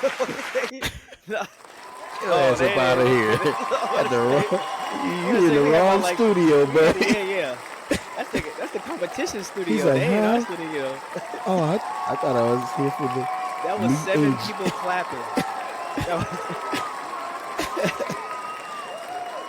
No. Get your ass up out of here. At the you in the wrong studio, buddy. Yeah. That's the competition studio. He's like, They ain't our huh? studio. Oh, I thought I was here for the That was meet 7 and people clapping. That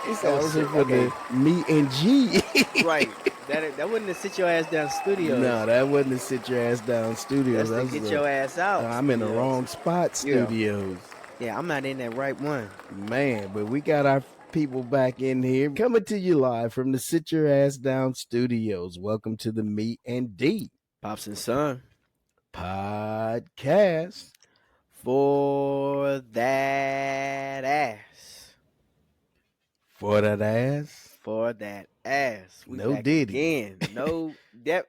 he said I was here for okay. the meet and G. Right. That wasn't to sit your ass down studios. No, that wasn't to sit your ass down studios. That's to get your ass out. I'm in the wrong spot studios. Yeah, I'm not in that right one. Man, but we got our people back in here coming to you live from the Sit Your Ass Down studios. Welcome to the Meet and D Pops and Son podcast for that ass. For that ass. For that ass. We no back Diddy. Again. No that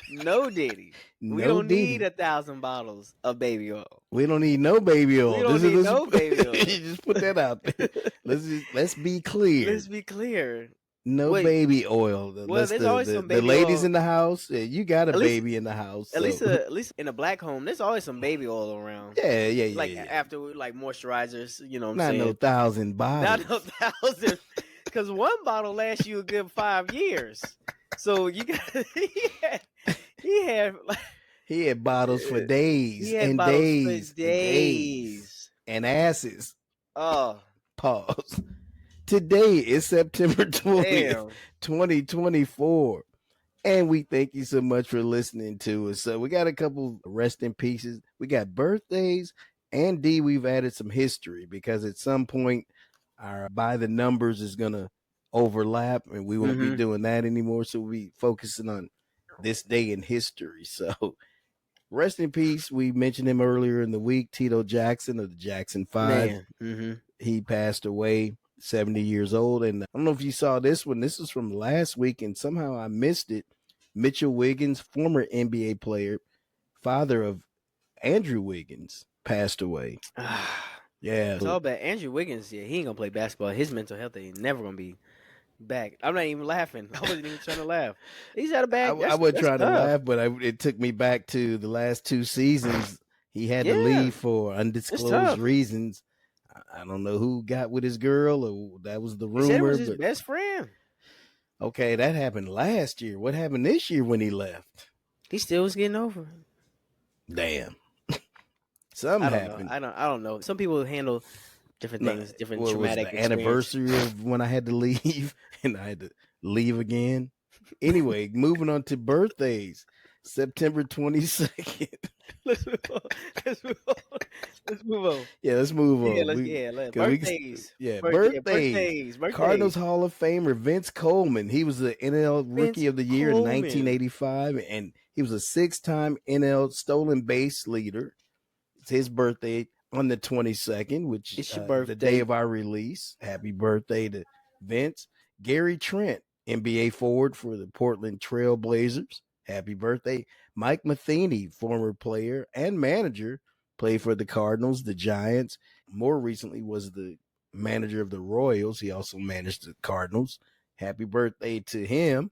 no Diddy. We don't need 1,000 bottles of baby oil. We don't need no baby oil. We don't need no baby oil. You just put that out there. Let's be clear. Let's be clear. No baby oil. Well, there's always some baby oil. The ladies oil. in the house, you got a baby in the house. At least in a black home, there's always some baby oil around. Yeah. Like after moisturizers, you know what I'm saying? Not no 1,000 bottles. Not no 1,000. Because one bottle lasts you a good 5 years. So you got he had bottles for days and days and asses. Oh, pause. Today is September 20th, 2024. And we thank you so much for listening to us. So we got a couple rest in pieces. We got birthdays and D, we've added some history because at some point our by the numbers is going to overlap and we won't be doing that anymore. So we'll be focusing on this day in history. So rest in peace. We mentioned him earlier in the week, Tito Jackson of the Jackson 5. He passed away, 70 years old. And I don't know if you saw this one. This is from last week and somehow I missed it. Mitchell Wiggins, former NBA player, father of Andrew Wiggins, passed away. Yeah. It's all bad. Andrew Wiggins, he ain't going to play basketball. His mental health ain't never going to be back. I'm not even laughing. I wasn't even trying to laugh. He's had a bad. I wasn't trying to laugh, but it took me back to the last 2 seasons. He had to leave for undisclosed reasons. I don't know who got with his girl, or that was the rumor. He said it was his best friend. Okay, that happened last year. What happened this year when he left? He still was getting over it. Damn. Something happened. I don't know. Some people handle different things, different traumatic experience. Anniversary of when I had to leave and I had to leave again. Anyway, moving on to birthdays. September 22nd. Let's move on. Yeah, let's move on. Birthdays. Birthdays. Cardinals Hall of Famer Vince Coleman. He was the NL Rookie of the Year in 1985, and he was a 6-time NL stolen base leader. It's his birthday on the 22nd, which is the day of our release. Happy birthday to Vince. Gary Trent, NBA forward for the Portland Trail Blazers. Happy birthday. Mike Matheny, former player and manager, played for the Cardinals, the Giants. More recently was the manager of the Royals. He also managed the Cardinals. Happy birthday to him.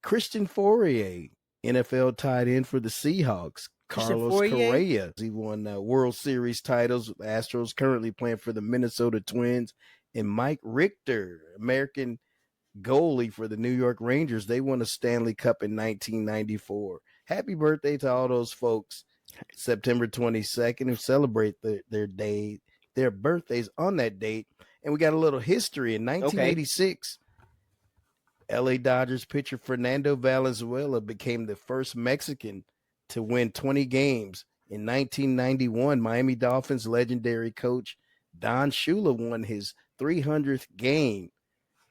Christian Fourier, NFL tight end for the Seahawks. Carlos Correa. He won World Series titles with Astros, currently playing for the Minnesota Twins. And Mike Richter, American goalie for the New York Rangers. They won a Stanley Cup in 1994. Happy birthday to all those folks, September 22nd, who celebrate their birthdays on that date. And we got a little history. In 1986, LA Dodgers pitcher Fernando Valenzuela became the first Mexican to win 20 games. In 1991, Miami Dolphins legendary coach Don Shula won his 300th game.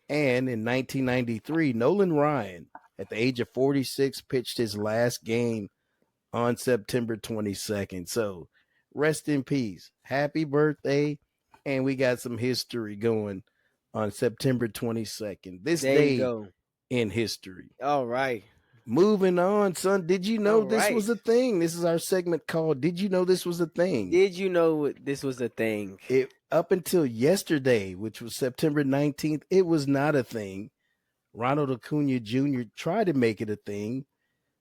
And in 1993, Nolan Ryan, at the age of 46, pitched his last game on September 22nd. So rest in peace. Happy birthday. And we got some history going on September 22nd. This day in history. All right. Moving on, son. Did you know this was a thing? This is our segment called Did You Know This Was a Thing? Did you know this was a thing? Up until yesterday, which was September 19th, it was not a thing. Ronald Acuna Jr. tried to make it a thing,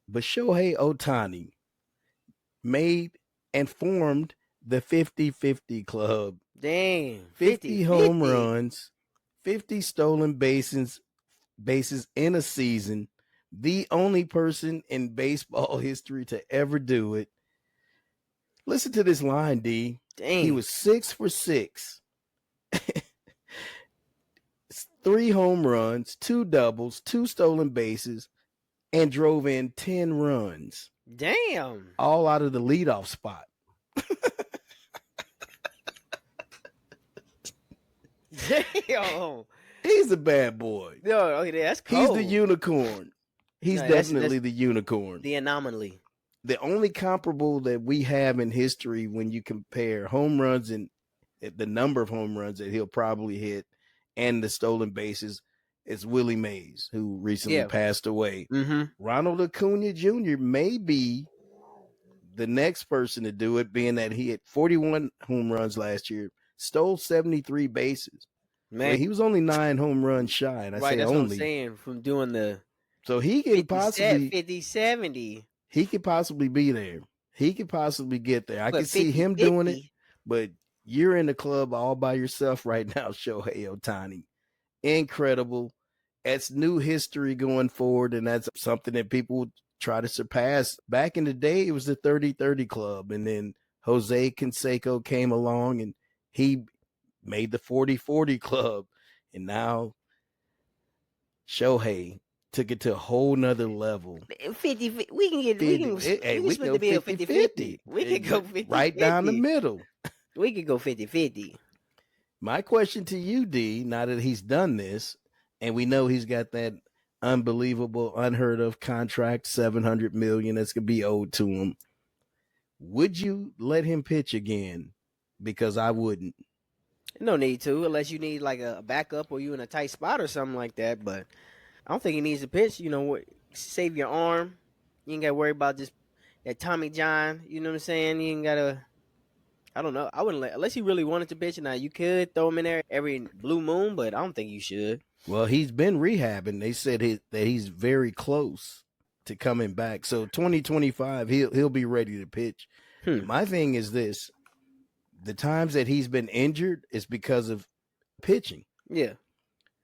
but Shohei Ohtani made and formed the 50-50 club. Dang. 50 home runs, 50 stolen bases in a season. The only person in baseball history to ever do it. Listen to this line, D. Dang. He was 6 for 6. 3 home runs, 2 doubles, 2 stolen bases, and drove in 10 runs. Damn. All out of the leadoff spot. Damn. He's a bad boy. Yo, okay, that's cold. He's the unicorn. He's definitely the unicorn. The anomaly. The only comparable that we have in history when you compare home runs and the number of home runs that he'll probably hit and the stolen bases is Willie Mays, who recently passed away. Mm-hmm. Ronald Acuna Jr. may be the next person to do it, being that he had 41 home runs last year, stole 73 bases. Man, well, he was only 9 home runs shy, and I say that's only. What I'm saying, from doing the so he could possibly 50-70. He could possibly be there. He could possibly get there. I could see him doing it, but you're in the club all by yourself right now, Shohei Ohtani. Incredible. That's new history going forward, and that's something that people try to surpass. Back in the day, it was the 30-30 club, and then Jose Canseco came along, and he made the 40-40 club, and now Shohei took it to a whole nother level. 50, we can get 50, we can split the bill 50-50. We can go 50-50. Right down the middle. We could go 50-50. My question to you, D, now that he's done this, and we know he's got that unbelievable, unheard of contract, $700 million that's gonna be owed to him. Would you let him pitch again? Because I wouldn't. No need to, unless you need like a backup or you in a tight spot or something like that. But I don't think he needs to pitch. You know, save your arm. You ain't got to worry about just that Tommy John. You know what I'm saying? You ain't got to. I don't know. I wouldn't unless he really wanted to pitch. Now you could throw him in there every blue moon, but I don't think you should. Well, he's been rehabbing. They said that he's very close to coming back. So 2025, he'll be ready to pitch. My thing is this: the times that he's been injured is because of pitching. Yeah.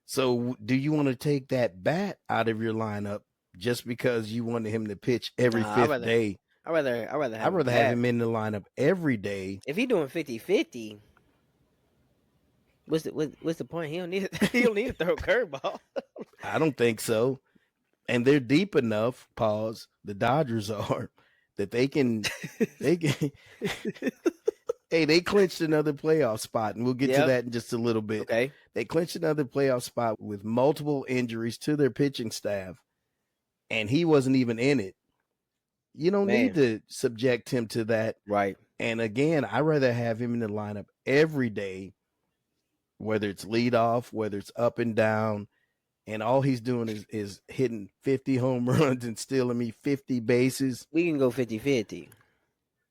So do you want to take that bat out of your lineup just because you wanted him to pitch every fifth day? I'd rather have him in the lineup every day. If he's doing 50-50, what's the point? He don't need to throw a curveball. I don't think so. And they're deep enough, the Dodgers are, that they can hey, they clinched another playoff spot, and we'll get to that in just a little bit. Okay. They clinched another playoff spot with multiple injuries to their pitching staff, and he wasn't even in it. You don't need to subject him to that. Right. And again, I'd rather have him in the lineup every day, whether it's leadoff, whether it's up and down, and all he's doing is hitting 50 home runs and stealing me 50 bases. We can go 50-50.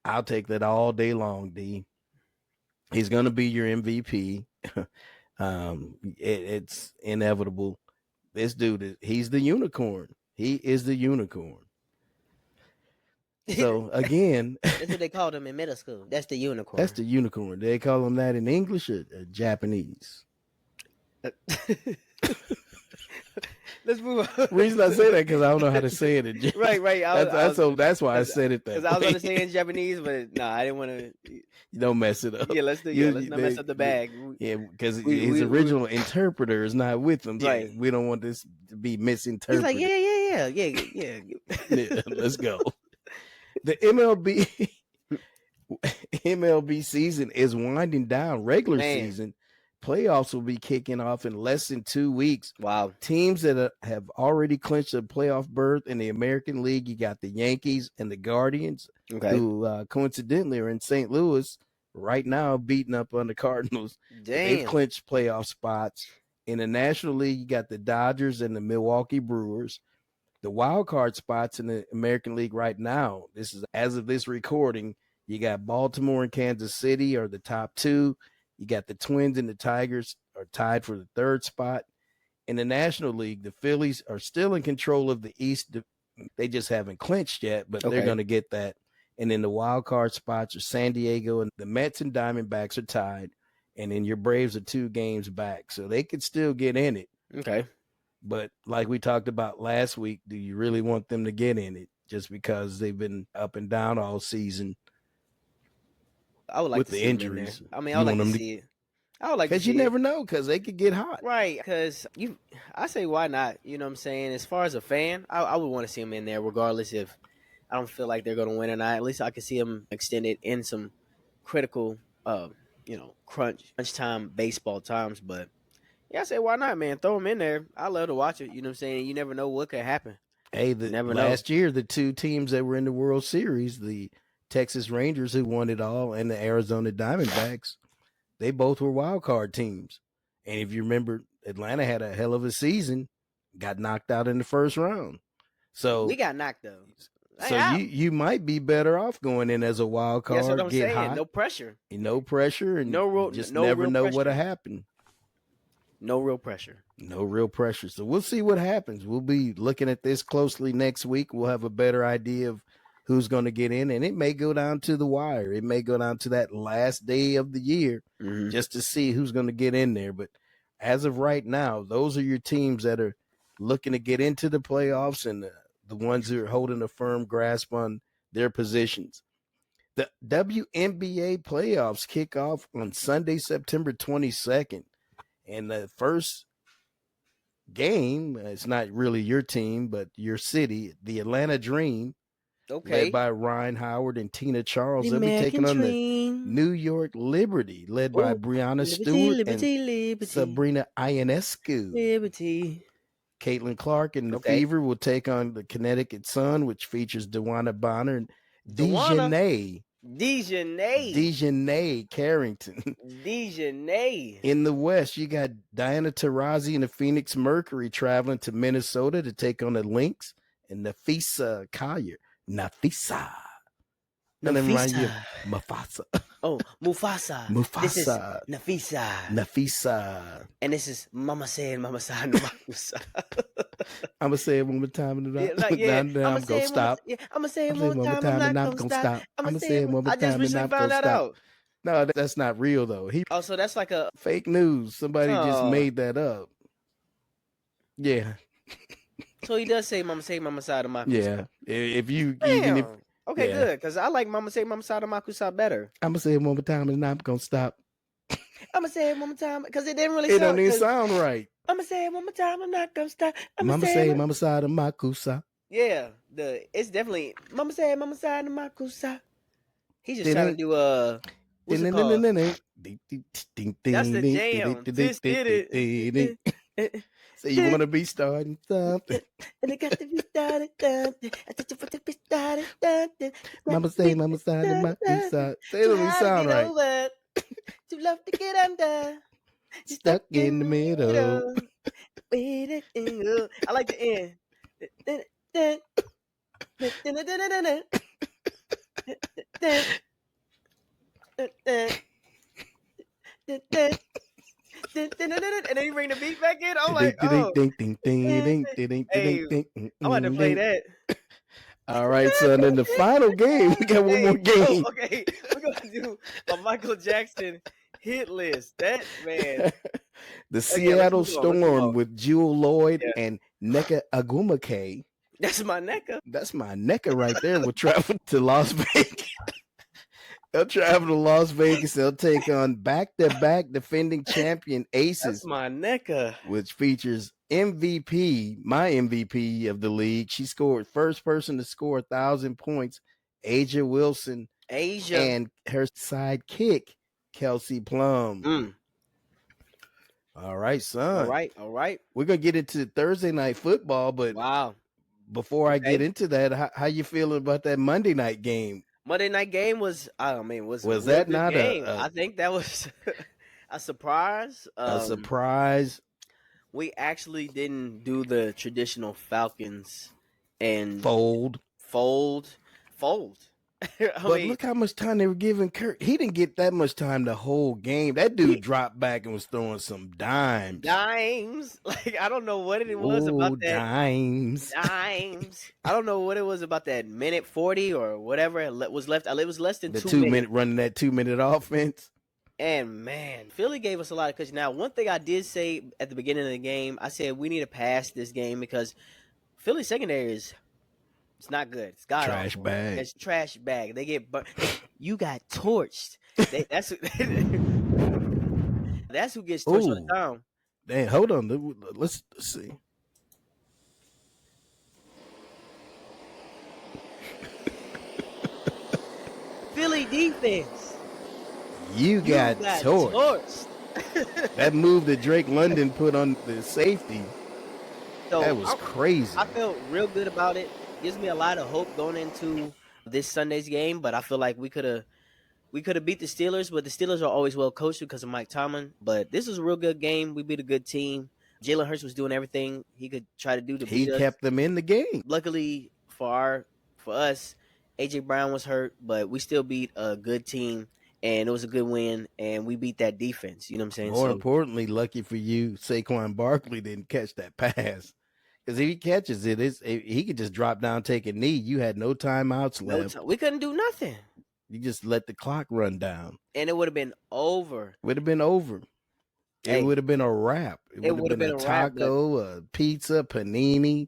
I'll take that all day long, D. He's going to be your MVP. It's inevitable. This dude, he's the unicorn. He is the unicorn. So, again. That's what they called him in middle school. That's the unicorn. That's the unicorn. They call him that in English or Japanese? Let's move on. Reason I say that because I don't know how to say it in Japanese. Right. That's why I said it that way. Because I was going to say it in Japanese, but no, I didn't want to. You don't mess it up. Yeah, let's not mess up the bag. Yeah, because his original interpreter is not with him. Right. We don't want this to be misinterpreted. He's like, yeah. Yeah, let's go. The MLB season is winding down. Regular season playoffs will be kicking off in less than 2 weeks. Wow. Teams that have already clinched a playoff berth in the American League, you got the Yankees and the Guardians, who coincidentally are in St. Louis right now, beating up on the Cardinals. They've clinched playoff spots. In the National League, you got the Dodgers and the Milwaukee Brewers. The wild card spots in the American League right now, this is as of this recording, you got Baltimore and Kansas City are the top 2. You got the Twins and the Tigers are tied for the 3rd spot. In the National League, the Phillies are still in control of the East. They just haven't clinched yet, but they're going to get that. And then the wild card spots are San Diego, and the Mets and Diamondbacks are tied. And then your Braves are 2 games back. So they could still get in it. Okay. But like we talked about last week, do you really want them to get in it just because they've been up and down all season? I would like to see injuries. I mean, I would like to see it. I would like to see it. Because you never know, because they could get hot. Right, because I say why not? You know what I'm saying? As far as a fan, I would want to see them in there regardless if I don't feel like they're going to win or not. At least I can see them extended in some critical, crunch time baseball times. But yeah, I say why not, man? Throw them in there. I love to watch it. You know what I'm saying? You never know what could happen. Hey, last year, the 2 teams that were in the World Series, the Texas Rangers, who won it all, and the Arizona Diamondbacks, they both were wild card teams. And if you remember, Atlanta had a hell of a season, got knocked out in the first round. So we got knocked though. So you might be better off going in as a wild card. That's what I'm saying. Hot, no pressure, and just never know what'll happen. No real pressure. No real pressure. So we'll see what happens. We'll be looking at this closely next week. We'll have a better idea of who's going to get in, and it may go down to the wire. It may go down to that last day of the year just to see who's going to get in there. But as of right now, those are your teams that are looking to get into the playoffs and the ones who are holding a firm grasp on their positions. The WNBA playoffs kick off on Sunday, September 22nd. And the first game, it's not really your team, but your city, the Atlanta Dream, led by Ryan Howard and Tina Charles. They'll be taking on the New York Liberty, led by Brianna Stewart and Sabrina Ionescu. Liberty. Caitlin Clark and the Fever will take on the Connecticut Sun, which features Dewana Bonner and Dejanay Carrington. Dejanay. In the West, you got Diana Taurasi and the Phoenix Mercury traveling to Minnesota to take on the Lynx and Nafisa Collier. Nafisa. Mufasa. Oh, Mufasa. Mufasa. This is Nafisa. Nafisa. And this is Mama saying Mama Sa Namakusa. I'm going to say it one more time. I'm going to stop. I'm going to say it one more time. I'm not going to stop. I'm going to say it one more time. I just recently found that out. No, that's not real, though. So that's like a fake news. Somebody just made that up. Yeah. So he does say Mama Sa Namakusa. Yeah. If you... Okay, good, because I like Mama Sa Namakusa better. I'm going to say it one more time and I'm going to stop. I'm going to say it one more time because it didn't really sound... It don't even sound right. I'm going to say it one more time. I'm not going to stop. Mama say Mama Sa Namakusa. Yeah, it's definitely Mama Sa Namakusa. He's just trying to do what's it called? That's the jam. Just did it. So you want to be starting something. And it got to be started. Mama say Mama Sa Namakusa. They don't even sound right. To love to get under. Stuck in the middle. I like the end. And then you bring the beat back in. I'm like, oh. Hey, I'm about to play that. All right, so then the final game, we got one more game. Okay, we're going to do a Michael Jackson hit list. That, man. The Seattle Storm with Jewel Lloyd and Nneka Agwumoke. That's my Nneka. That's my Nneka right there. Will travel to Las Vegas. They'll travel to Las Vegas. They'll take on back-to-back defending champion Aces. That's my Nneka. Which features MVP, my MVP of the league. She scored first person to score 1,000 points, Asia Wilson. And her sidekick, Kelsey Plum. All right, son. All right. We're going to get into Thursday night football, but before I get into that, how you feeling about that Monday night game? Monday night game was that not game. I think that was a surprise. A surprise. We actually didn't do the traditional Falcons and fold. But look how much time they were giving Kirk. He didn't get that much time the whole game. That dude dropped back and was throwing some dimes. Like, I don't know what it was about that. Dimes. I don't know what it was about that minute 40 or whatever was left. It was less than the 2 minutes. Minute running that 2-minute offense. And man, Philly gave us a lot of cushion. Now, one thing I did say at the beginning of the game, I said we need to pass this game because Philly secondary it's not good. It's got trash bag. It's trash bag. They get you got torched. That's who gets torched all the time. Damn, hold on. Let's see. Philly defense. You got torched. That move that Drake London put on the safety, so that was crazy. I felt real good about it. Gives me a lot of hope going into this Sunday's game, but I feel like we could have beat the Steelers, but the Steelers are always well coached because of Mike Tomlin. But this was a real good game. We beat a good team. Jalen Hurts was doing everything he could try to do to beat us. He kept them in the game. Luckily for us, AJ Brown was hurt, but we still beat a good team. And it was a good win, and we beat that defense. You know what I'm saying? More importantly, lucky for you, Saquon Barkley didn't catch that pass. Because if he catches it, he could just drop down, take a knee. You had no timeouts left. We couldn't do nothing. You just let the clock run down. And it would have been over. Would have been over. It would have been a wrap. It would have been a taco, a pizza, panini.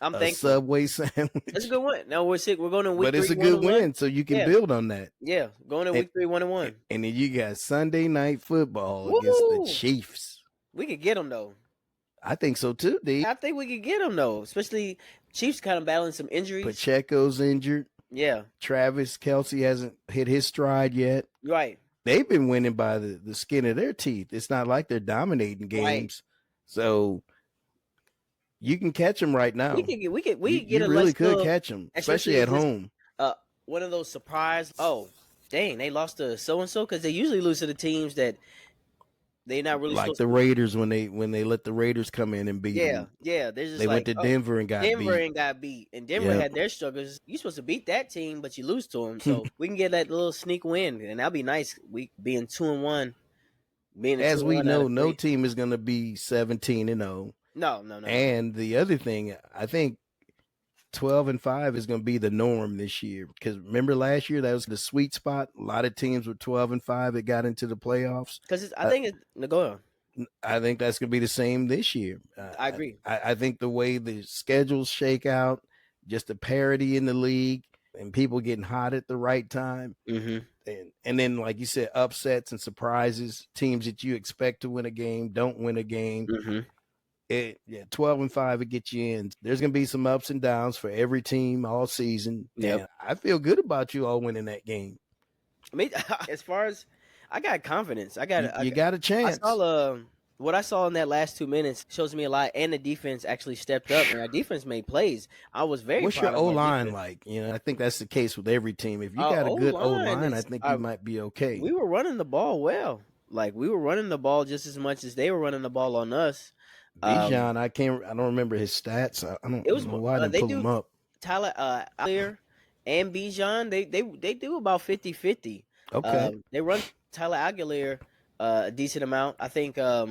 I'm thankful. Subway sandwich. It's a good win. No, we're sick. We're going to week 3. But it's a good win, so you can build on that. Yeah, going to week 3, 1-1. And then you got Sunday Night Football against the Chiefs. We could get them though. I think so too, D. I think we could get them though, especially Chiefs kind of battling some injuries. Pacheco's injured. Yeah. Travis Kelce hasn't hit his stride yet. Right. They've been winning by the skin of their teeth. It's not like they're dominating games. Right. So you can catch them right now. We could get you a really could catch them, especially at home. One of those surprise. Oh, dang! They lost to so and so because they usually lose to the teams that they're not really like the Raiders when they let the Raiders come in and beat them. Yeah. They're just they went to Denver and got beat. And Denver had their struggles. You're supposed to beat that team, but you lose to them. So we can get that little sneak win, and that'll be nice. We being 2-1. As we know, no team is going to be 17-0. No. And the other thing, I think 12-5 is going to be the norm this year. Because remember last year, that was the sweet spot. A lot of teams were 12-5 that got into the playoffs. Because I think go on. I think that's going to be the same this year. I agree. I think the way the schedules shake out, just the parity in the league, and people getting hot at the right time. Mm-hmm. And then, like you said, upsets and surprises, teams that you expect to win a game don't win a game. Mm-hmm. 12-5 it gets you in. There's gonna be some ups and downs for every team all season. Yeah, I feel good about you all winning that game. I mean, as far as I got confidence, I got a chance. I saw what I saw in that last 2 minutes shows me a lot, and the defense actually stepped up, and our defense made plays. I was very. What's your O-line like? I think that's the case with every team. If you got a good O-line, I think you might be okay. We were running the ball well. Like we were running the ball just as much as they were running the ball on us. Bijan, I don't remember his stats. I don't know why they pull him up. Tyler Allgeier and Bijan, they do about 50-50. Okay. They run Tyler Allgeier a decent amount. I think I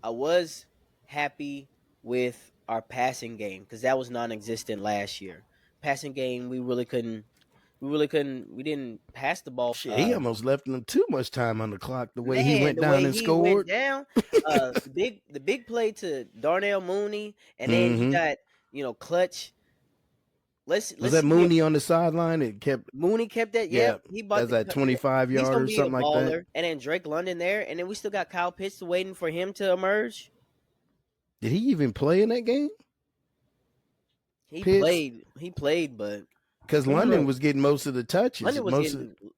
was happy with our passing game because that was non-existent last year. Passing game, we didn't pass the ball. Shit, he almost left them too much time on the clock. The way he went down and scored. The big play to Darnell Mooney, and then he got clutch. Was that Mooney on the sideline? Mooney kept that. Yeah, he bought that 25 yards or something like that. And then Drake London there, and then we still got Kyle Pitts waiting for him to emerge. Did he even play in that game? He played, but. Because London was getting most of the touches.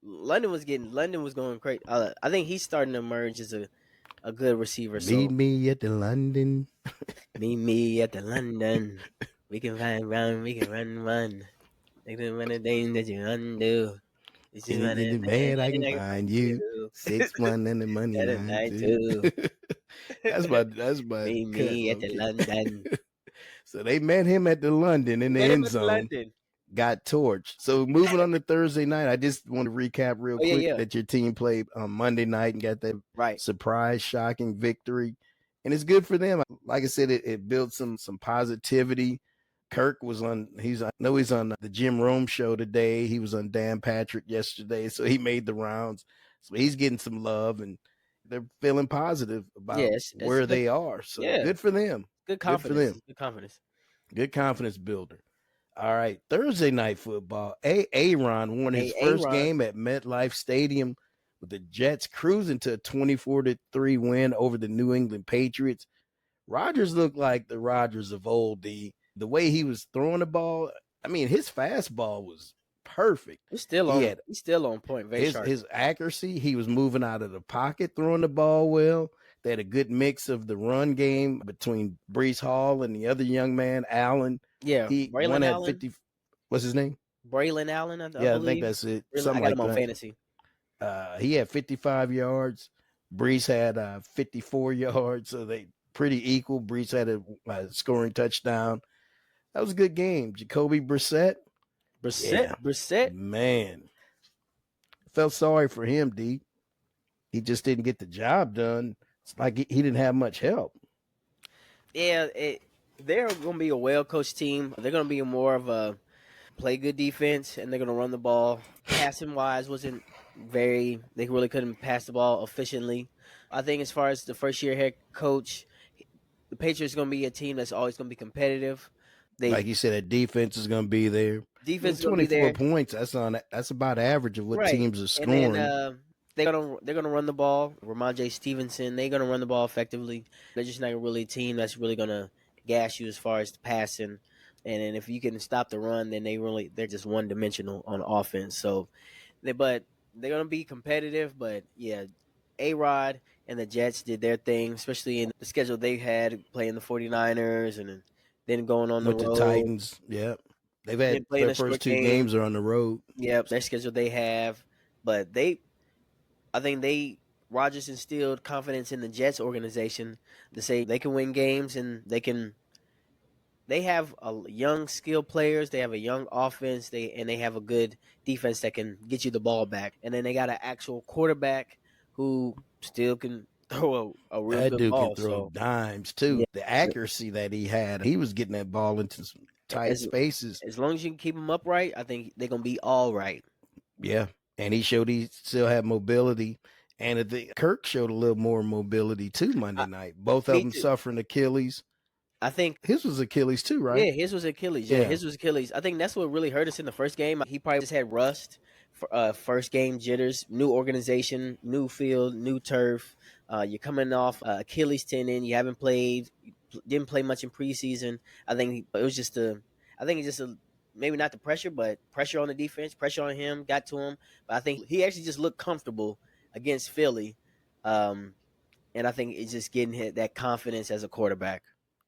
London was going crazy. I think he's starting to emerge as a good receiver. Meet me at the London. Meet me at the London. We can find run. We can run. They can run the things that you undo. It's just man, I can find you. 6-1 and the money 9-2. That's my. Meet me at the London. So they met him at the London in the end zone. got torched. So moving on to Thursday night, I just want to recap real quick that your team played on Monday night and got that surprise, shocking victory. And it's good for them. Like I said, it built some positivity. Kirk was on, he's on the Jim Rome show today. He was on Dan Patrick yesterday. So he made the rounds. So he's getting some love and they're feeling positive about where they are. So good for them. Good confidence. Good confidence. Good confidence builder. All right. Thursday night football. Aaron won his first game at MetLife Stadium with the Jets cruising to a 24-3 win over the New England Patriots. Rodgers looked like the Rodgers of old. The way he was throwing the ball, I mean, his fastball was perfect. He's still on point. Very sharp. His accuracy, he was moving out of the pocket, throwing the ball well. They had a good mix of the run game between Breece Hall and the other young man, Allen. Yeah, Braylon Allen. 50. What's his name? Braylon Allen. I think that's it. Something I got him on fantasy. He had 55 yards. Breece had 54 yards, so they pretty equal. Breece had a scoring touchdown. That was a good game. Jacoby Brissett. Brissett. Man, felt sorry for him, D. He just didn't get the job done. It's like he didn't have much help. Yeah, they're going to be a well-coached team. They're going to be more of a play good defense, and they're going to run the ball. Passing-wise, they really couldn't pass the ball efficiently. I think as far as the first-year head coach, the Patriots are going to be a team that's always going to be competitive. Like you said, that defense is going to be there. Defense is going to be there. 24 points. That's about average of what teams are scoring. And then, they're gonna run the ball. Ramondre Stevenson, they're gonna run the ball effectively. They're just not really a team that's really gonna gas you as far as the passing. And then if you can stop the run, then they're just one dimensional on offense. So, but they're gonna be competitive. But yeah, A-Rod and the Jets did their thing, especially in the schedule they had playing the 49ers and then going on the road. The Titans. Yep, they've had their first two games are on the road. Yep, their schedule they have, but I think Rodgers instilled confidence in the Jets organization to say they can win games and they have young skilled players, they have a young offense, they have a good defense that can get you the ball back. And then they got an actual quarterback who still can throw a real good ball. That dude can throw dimes too. Yeah. The accuracy that he had, he was getting that ball into some tight spaces. As long as you can keep him upright, I think they're going to be all right. Yeah. And he showed he still had mobility. And I think Kirk showed a little more mobility too Monday night. Both of them suffering Achilles. I think his was Achilles too, right? Yeah, his was Achilles. Yeah, his was Achilles. I think that's what really hurt us in the first game. He probably just had rust, first game jitters, new organization, new field, new turf. You're coming off Achilles tendon. You haven't played, didn't play much in preseason. I think it's just maybe not the pressure, but pressure on the defense, pressure on him got to him. But I think he actually just looked comfortable against Philly. And I think it's just getting that confidence as a quarterback.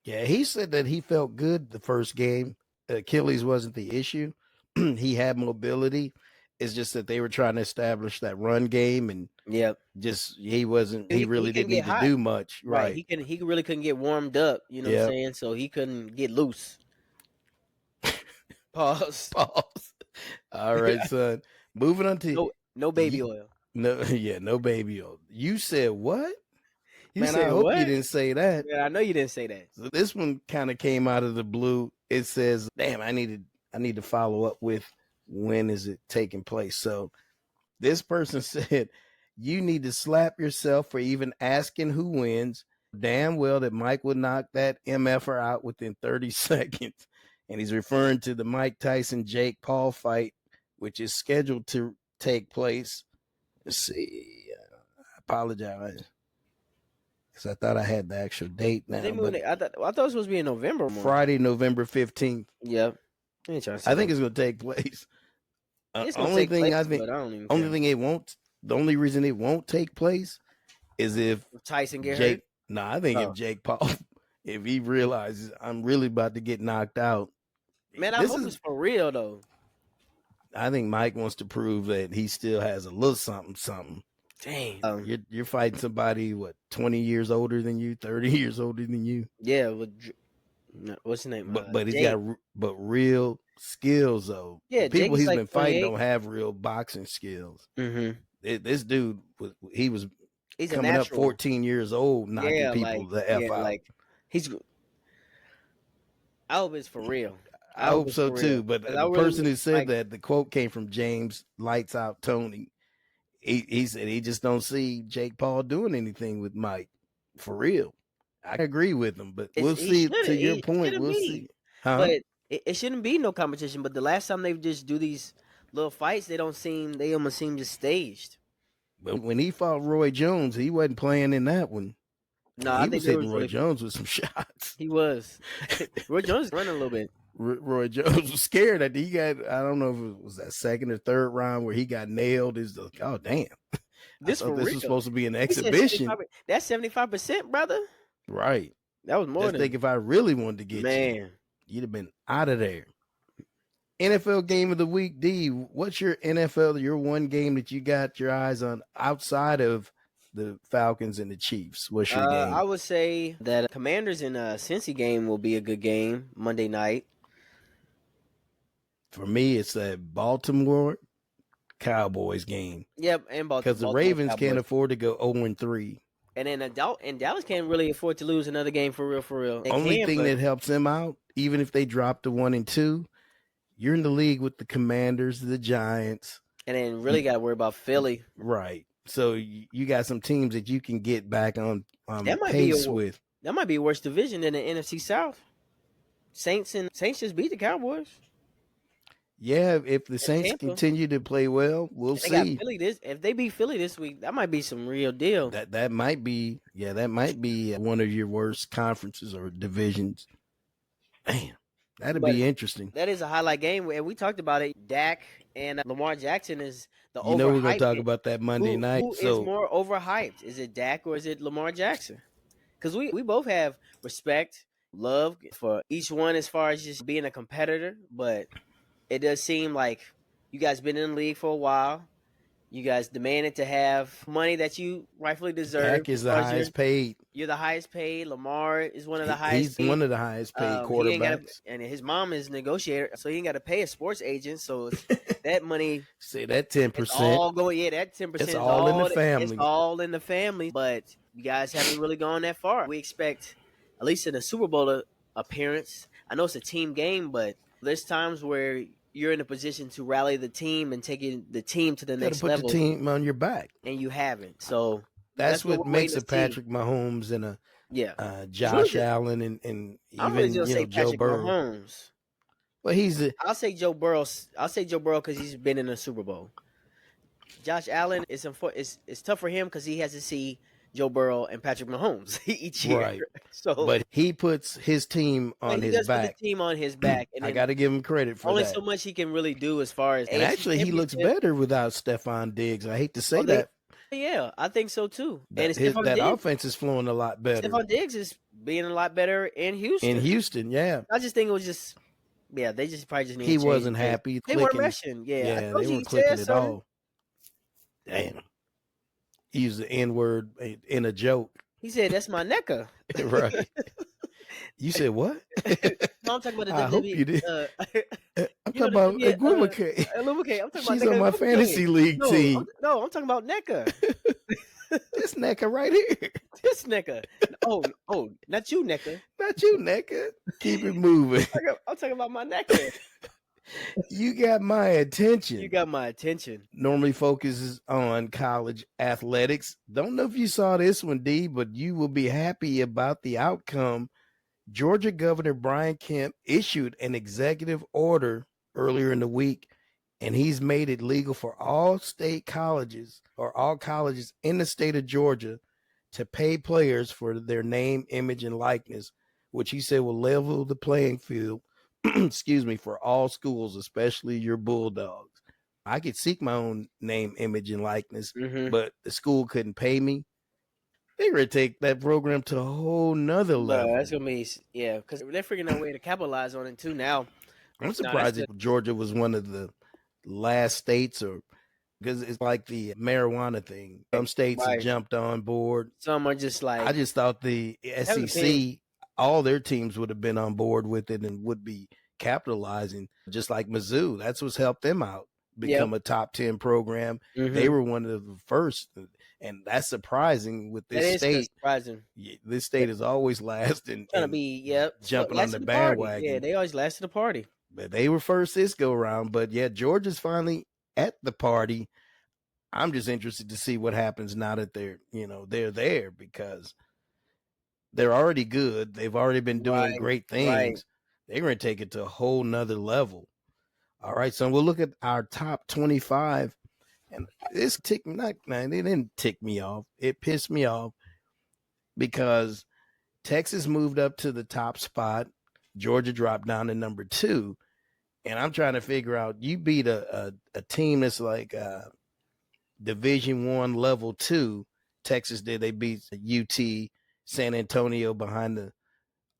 Yeah, he said that he felt good the first game. Achilles wasn't the issue. He had mobility. It's just that they were trying to establish that run game, and he really didn't need to do much. Right. He really couldn't get warmed up, you know what I'm saying? So he couldn't get loose. Pause. All right, son. Moving on to no baby oil. No baby oil. You said what? I hope you didn't say that. Yeah, I know you didn't say that. So this one kind of came out of the blue. It says, damn, I need to follow up with when is it taking place. So this person said, you need to slap yourself for even asking who wins. Damn well that Mike would knock that MFer out within 30 seconds. And he's referring to the Mike Tyson-Jake Paul fight, which is scheduled to take place. Let's see. I apologize. Because I thought I had the actual date now. I thought it was supposed to be in November. Friday, November 15th. Yep. I think it's going to take place. The only reason it won't take place is if Tyson get hurt. No, I think if Jake Paul, if he realizes I'm really about to get knocked out. Man, I hope it's for real though. I think Mike wants to prove that he still has a little something. Dang. You're fighting somebody, 20 years older than you, 30 years older than you? Yeah. What's his name? But he's got real skills though. Yeah, the people Jake he's like been fighting 28. don't have real boxing skills. Mm-hmm. This dude was He's a coming up natural. 14 years old, knocking Yeah, people like the F out. like he's. I hope it's for real. I hope so too. But the really person who said like, that, the quote came from James Lights Out Tony. He said he just don't see Jake Paul doing anything with Mike for real. I agree with him, but we'll see. To your point, we'll see. Huh? But it shouldn't be no competition. But the last time they just do these little fights, they almost seem just staged. But when he fought Roy Jones, he wasn't playing in that one. No, he was hitting Roy Jones with some shots. He was. Roy Jones running a little bit. Roy Jones was scared that he got, I don't know if it was that second or third round where he got nailed. Is like, oh damn. This was supposed to be an exhibition. That's 75%, brother. Right. That was more than. I think if I really wanted to get you'd have been out of there. NFL game of the week, D. What's your NFL, your one game that you got your eyes on outside of the Falcons and the Chiefs? What's your game? I would say that Commanders and Cincy game will be a good game Monday night. For me, it's that Baltimore Cowboys game. Yep, and Baltimore. Because the Ravens can't afford to go 0-3. And then Dallas can't really afford to lose another game for real. Only thing that helps them out, even if they drop to 1-2, you're in the league with the Commanders, the Giants. And then really got to worry about Philly. Right. So you got some teams that you can get back on pace with. That might be a worse division than the NFC South. Saints just beat the Cowboys. Yeah, if the Saints continue to play well, we'll see. If they beat Philly this week, that might be some real deal. That might be one of your worst conferences or divisions. Man, that'd be interesting. That is a highlight game, and we talked about it. Dak and Lamar Jackson is the overhyped. We're going to talk about that Monday night. Who is more overhyped? Is it Dak or is it Lamar Jackson? Because we both have respect, love for each one as far as just being a competitor, but it does seem like you guys been in the league for a while. You guys demanded to have money that you rightfully deserve. Dak is the highest paid. You're the highest paid. Lamar is one of the highest paid. He's one of the highest paid quarterbacks. And his mom is a negotiator, so he ain't got to pay a sports agent. So that money. Say that 10%. All going, that 10%. It's all in the family. It's all in the family. But you guys haven't really gone that far. We expect, at least in a Super Bowl appearance. I know it's a team game, but there's times where you're in a position to rally the team and taking the team to the next level. Put the team on your back, and you haven't. So that's what makes a Patrick Mahomes and a Josh Allen and even Joe Burrow. Mahomes. Well, I'll say Joe Burrow. Because he's been in a Super Bowl. Josh Allen is tough for him because he has to see Joe Burrow and Patrick Mahomes each year. Right. But he puts his team on his back. Put the team on his back. And I got to give him credit for only that. So much he can really do as far as. And actually, he looks better without Stephon Diggs. I hate to say that. Yeah, I think so too. That offense is flowing a lot better. Stephon Diggs is being a lot better in Houston. Yeah. I just think it was just. Yeah, they just probably just need. He wasn't happy. They weren't meshing. Yeah, they weren't clicking at all. Damn. He used the N-word in a joke. He said, "That's my necker." Right. You said what? No, I'm talking about the I hope you did. I'm talking about Equivocate. She's on my fantasy league team. I'm talking about NECA. This NECA right here. This NECA. Oh, not you, NECA. Not you, NECA. Keep it moving. I'm talking about my NECA. You got my attention. Normally focuses on college athletics. Don't know if you saw this one, D, but you will be happy about the outcome. Georgia Governor Brian Kemp issued an executive order earlier in the week, and he's made it legal for all state colleges or all colleges in the state of Georgia to pay players for their name, image, and likeness, which he said will level the playing field for all schools, especially your Bulldogs. I could seek my own name, image, and likeness, but the school couldn't pay me. They're going to take that program to a whole nother level. That's going to be, because they're figuring out a way to capitalize on it too now. I'm surprised that Georgia was one of the last states, because it's like the marijuana thing. Some states have jumped on board. Some are just like. I just thought the SEC, all their teams would have been on board with it and would be capitalizing, just like Mizzou. That's what's helped them out become a top 10 program. They were one of the first, and that's surprising with this state. Surprising. This state is always last and trying to be jumping on the bandwagon. Yeah, they always last to the party. But they were first this go around. But yeah, Georgia's finally at the party. I'm just interested to see what happens now that they're there, because they're already good. They've already been doing great things. Right. They're going to take it to a whole nother level. All right, so we'll look at our top 25. And this ticked me, it didn't tick me off. It pissed me off because Texas moved up to the top spot. Georgia dropped down to number 2. And I'm trying to figure out, you beat a team that's like Division I level 2. Texas did. They beat UT San Antonio behind the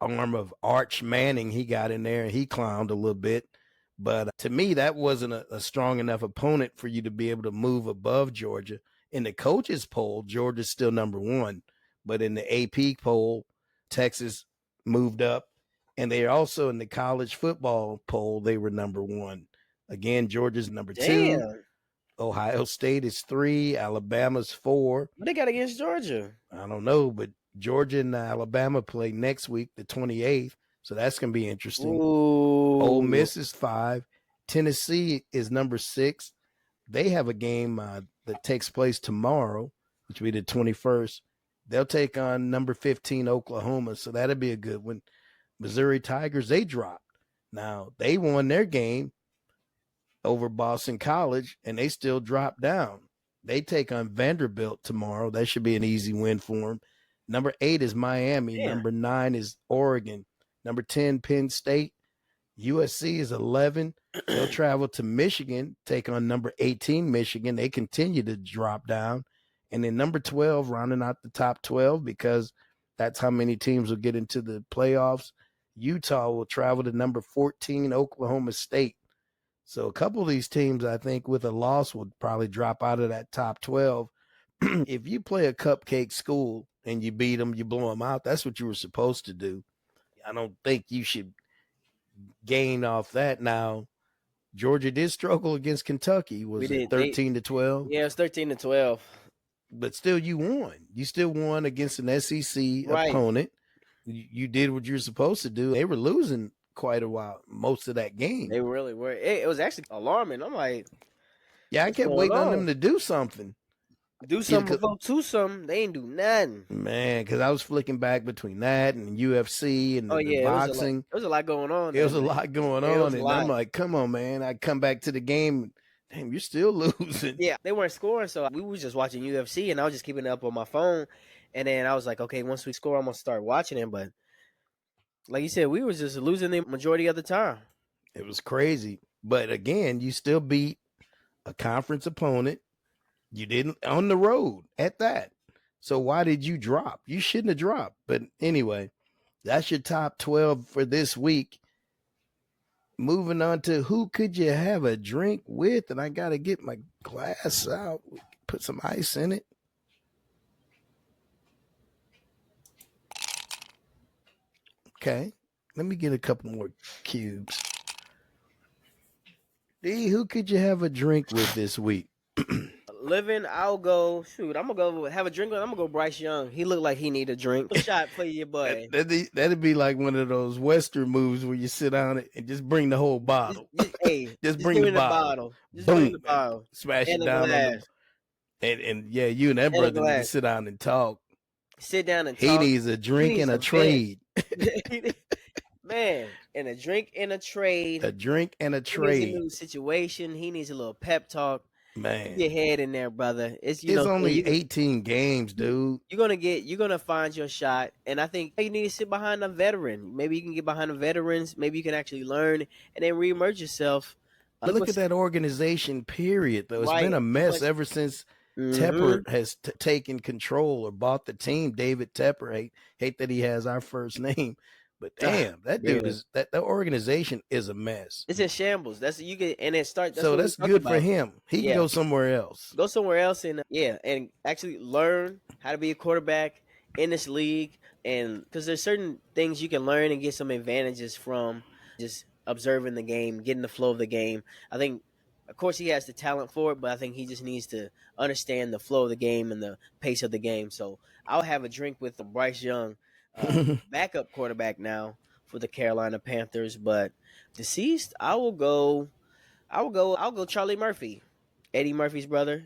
arm of Arch Manning. He got in there and he clowned a little bit. But to me, that wasn't a strong enough opponent for you to be able to move above Georgia. In the coaches poll, Georgia's still number 1. But in the AP poll, Texas moved up. And they're also in the college football poll, they were number 1. Again, Georgia's number 2. Ohio State is 3. Alabama's 4. What they got against Georgia? I don't know, but Georgia and Alabama play next week, the 28th. So that's going to be interesting. Ooh. Ole Miss is 5. Tennessee is number 6. They have a game that takes place tomorrow, which will be the 21st. They'll take on number 15 Oklahoma, so that'll be a good one. Missouri Tigers, they dropped. Now, they won their game over Boston College, and they still dropped down. They take on Vanderbilt tomorrow. That should be an easy win for them. Number 8 is Miami. Yeah. Number 9 is Oregon. Number 10, Penn State. USC is 11. They'll travel to Michigan, take on number 18, Michigan. They continue to drop down. And then number 12, rounding out the top 12, because that's how many teams will get into the playoffs. Utah will travel to number 14, Oklahoma State. So a couple of these teams, I think, with a loss would probably drop out of that top 12. If you play a cupcake school and you beat them, you blow them out, that's what you were supposed to do. I don't think you should gain off that. Now, Georgia did struggle against Kentucky. Was it 13-12? Yeah, it was 13-12. But still, you won. You still won against an SEC opponent. You did what you're supposed to do. They were losing quite a while, most of that game. They really were. It was actually alarming. I'm like, yeah, I kept waiting on them to do something. Do something before do something. They ain't do nothing. Man, because I was flicking back between that and UFC and the boxing. There was a lot going on. There was a lot going on. And I'm like, come on, man. I come back to the game. Damn, you're still losing. Yeah, they weren't scoring, so we was just watching UFC, and I was just keeping it up on my phone. And then I was like, okay, once we score, I'm going to start watching it. But like you said, we was just losing the majority of the time. It was crazy. But again, you still beat a conference opponent. You didn't on the road at that. So why did you drop? You shouldn't have dropped. But anyway, that's your top 12 for this week. Moving on to who could you have a drink with? And I got to get my glass out. Put some ice in it. Okay. Let me get a couple more cubes. D, who could you have a drink with this week? Living, I'll go. Shoot, I'm gonna go have a drink with. I'm gonna go Bryce Young. He looked like he need a drink. A shot for your boy. That'd be like one of those Western movies where you sit down and just bring the whole bottle. Just bring the bottle. Just bring the bottle. Smash it down. And yeah, you and that brother need to sit down and talk. Sit down and talk. He needs a drink and a trade. Man, and a drink and a trade. A drink and a trade. He needs a new situation. He needs a little pep talk. Man, get your head in there, brother. It's only 18 games, dude. You're gonna find your shot, and I think you need to sit behind a veteran. Maybe you can get behind the veterans. Maybe you can actually learn and then reemerge yourself. Look at that organization. Period. Though it's been a mess ever since Tepper has taken control or bought the team. David Tepper. Hate that he has our first name. But damn, that dude is that organization is a mess. It's in shambles. That's you get and it starts. So that's good for him. He can go somewhere else. Go somewhere else and and actually learn how to be a quarterback in this league. And because there's certain things you can learn and get some advantages from just observing the game, getting the flow of the game. I think, of course, he has the talent for it, but I think he just needs to understand the flow of the game and the pace of the game. So I'll have a drink with Bryce Young, backup quarterback now for the Carolina Panthers. But deceased, I'll go Charlie Murphy, Eddie Murphy's brother.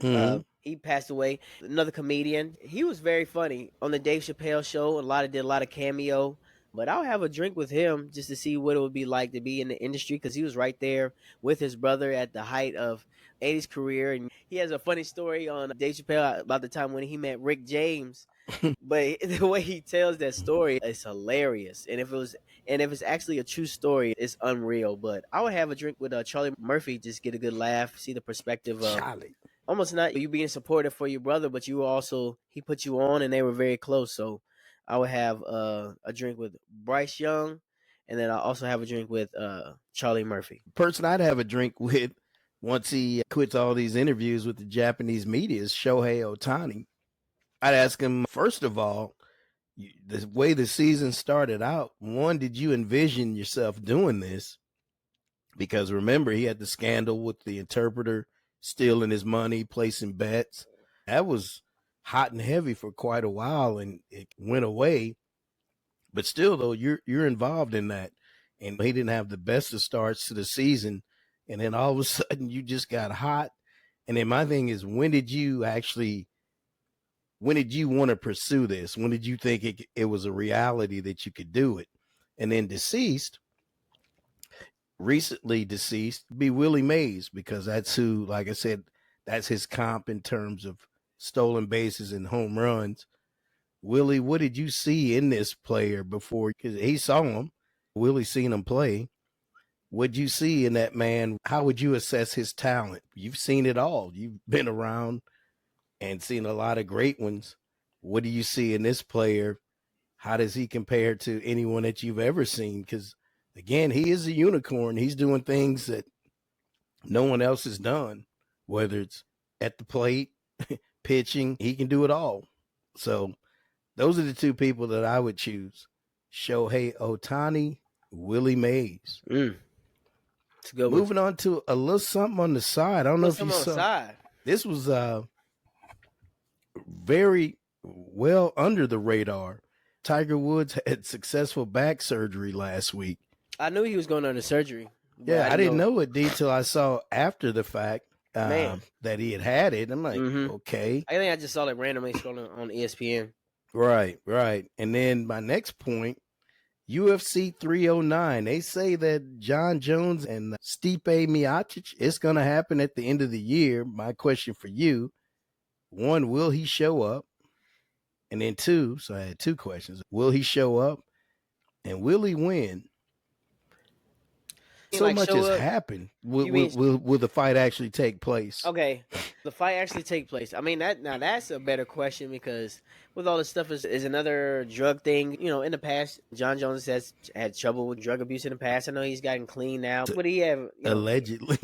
He passed away. Another comedian. He was very funny on the Dave Chappelle show. Did a lot of cameo. But I'll have a drink with him just to see what it would be like to be in the industry, because he was right there with his brother at the height of Eddie's career. And he has a funny story on Dave Chappelle about the time when he met Rick James. But the way he tells that story is hilarious. And if it's actually a true story, it's unreal. But I would have a drink with Charlie Murphy, just get a good laugh, see the perspective of Charlie. Almost not you being supportive for your brother, but he put you on, and they were very close. So I would have a drink with Bryce Young, and then I'll also have a drink with Charlie Murphy. Person I'd have a drink with once he quits all these interviews with the Japanese media is Shohei Ohtani. I'd ask him, first of all, the way the season started out, one, did you envision yourself doing this? Because remember, he had the scandal with the interpreter stealing his money, placing bets. That was hot and heavy for quite a while, and it went away. But still, though, you're involved in that. And he didn't have the best of starts to the season. And then all of a sudden, you just got hot. And then my thing is, when did you want to pursue this? When did you think it was a reality that you could do it? And then recently deceased, be Willie Mays, because that's who, like I said, that's his comp in terms of stolen bases and home runs. Willie, what did you see in this player before? Because he saw him. Willie seen him play. What'd you see in that man? How would you assess his talent? You've seen it all. You've been around and seen a lot of great ones. What do you see in this player? How does he compare to anyone that you've ever seen? Because, again, he is a unicorn. He's doing things that no one else has done, whether it's at the plate, pitching. He can do it all. So those are the two people that I would choose. Shohei Ohtani, Willie Mays. It's a good Moving on to a little something on the side. I don't know if you saw. This was very well under the radar. Tiger Woods had successful back surgery last week. I knew he was going under surgery. Yeah, I didn't know it till I saw after the fact that he had it. I'm like, okay. I think I just saw it randomly scrolling on ESPN. Right. And then my next point, UFC 309. They say that Jon Jones and Stipe Miocic, it's going to happen at the end of the year. My question for you, one, will he show up? And then two, so I had two questions. Will he show up? And will he win? So much has happened. Will the fight actually take place? Okay, the fight actually take place. I mean, that's a better question, because with all this stuff is another drug thing. You know, in the past, Jon Jones has had trouble with drug abuse in the past. I know he's gotten clean now, but he have allegedly.